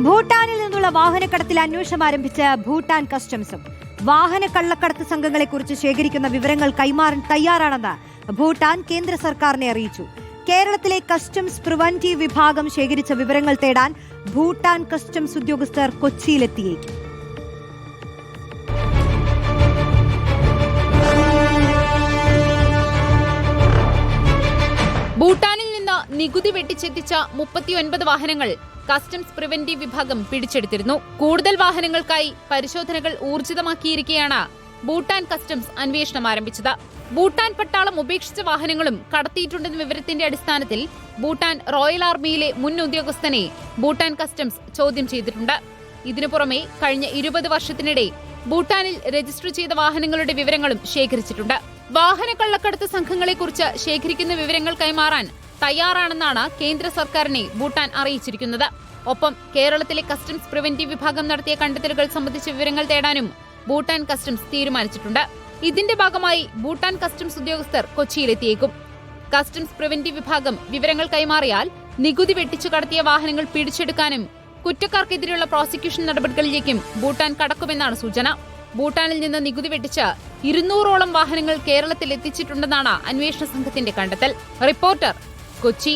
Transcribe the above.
ഭൂട്ടാനിൽ നിന്നുള്ള വാഹനക്കടത്തിൽ അന്വേഷണം ആരംഭിച്ച ഭൂട്ടാൻ കസ്റ്റംസും വാഹന കള്ളക്കടത്ത് സംഘങ്ങളെക്കുറിച്ച് ശേഖരിക്കുന്ന വിവരങ്ങൾ കൈമാറാൻ തയ്യാറാണെന്ന് ഭൂട്ടാൻ കേന്ദ്ര സർക്കാരിനെ അറിയിച്ചു. കേരളത്തിലെ കസ്റ്റംസ് പ്രിവന്റീവ് വിഭാഗം ശേഖരിച്ച വിവരങ്ങൾ തേടാൻ ഭൂട്ടാൻ കസ്റ്റംസ് ഉദ്യോഗസ്ഥർ കൊച്ചിയിലെത്തിയേക്കും. ഭൂട്ടാനിൽ നിന്ന് നികുതി വെട്ടിച്ചെത്തിച്ച 39 വാഹനങ്ങൾ കസ്റ്റംസ് പ്രിവന്റീവ് വിഭാഗം പിടിച്ചെടുത്തിരുന്നു. കൂടുതൽ വാഹനങ്ങൾക്കായി പരിശോധനകൾ ഊർജിതമാക്കിയിരിക്കെയാണ് ഭൂട്ടാൻ കസ്റ്റംസ് അന്വേഷണം ആരംഭിച്ചത്. ഭൂട്ടാൻ പട്ടാളം ഉപേക്ഷിച്ച വാഹനങ്ങളും കടത്തിയിട്ടുണ്ടെന്ന വിവരത്തിന്റെ അടിസ്ഥാനത്തിൽ ഭൂട്ടാൻ റോയൽ ആർമിയിലെ മുൻ ഉദ്യോഗസ്ഥനെ ഭൂട്ടാൻ കസ്റ്റംസ് ചോദ്യം ചെയ്തിട്ടുണ്ട്. ഇതിനു പുറമെ കഴിഞ്ഞ 20 വർഷത്തിനിടെ ഭൂട്ടാനിൽ രജിസ്റ്റർ ചെയ്ത വാഹനങ്ങളുടെ വിവരങ്ങളും ശേഖരിച്ചിട്ടുണ്ട്. വാഹന കള്ളക്കടത്ത് സംഘങ്ങളെക്കുറിച്ച് ശേഖരിക്കുന്ന വിവരങ്ങൾ കൈമാറാൻ തയ്യാറാണെന്നാണ് കേന്ദ്ര സർക്കാരിനെ ഭൂട്ടാൻ അറിയിച്ചിരിക്കുന്നത്. ഒപ്പം കേരളത്തിലെ കസ്റ്റംസ് പ്രിവന്റീവ് വിഭാഗം നടത്തിയ കണ്ടെത്തലുകൾ സംബന്ധിച്ച വിവരങ്ങൾ തേടാനും ഭൂട്ടാൻ കസ്റ്റംസ് തീരുമാനിച്ചിട്ടുണ്ട്. ഇതിന്റെ ഭാഗമായി ഭൂട്ടാൻ കസ്റ്റംസ് ഉദ്യോഗസ്ഥർ കൊച്ചിയിലെത്തിയേക്കും. കസ്റ്റംസ് പ്രിവന്റീവ് വിഭാഗം വിവരങ്ങൾ കൈമാറിയാൽ നികുതി വെട്ടിച്ചു കടത്തിയ വാഹനങ്ങൾ പിടിച്ചെടുക്കാനും കുറ്റക്കാർക്കെതിരെയുള്ള പ്രോസിക്യൂഷൻ നടപടികളിലേക്കും ഭൂട്ടാൻ കടക്കുമെന്നാണ് സൂചന. ഭൂട്ടാനിൽ നിന്ന് നികുതി വെട്ടിച്ച് 200ഓളം വാഹനങ്ങൾ കേരളത്തിൽ എത്തിച്ചിട്ടുണ്ടെന്നാണ് അന്വേഷണ സംഘത്തിന്റെ കണ്ടെത്തൽ. റിപ്പോർട്ടർ, കൊച്ചി.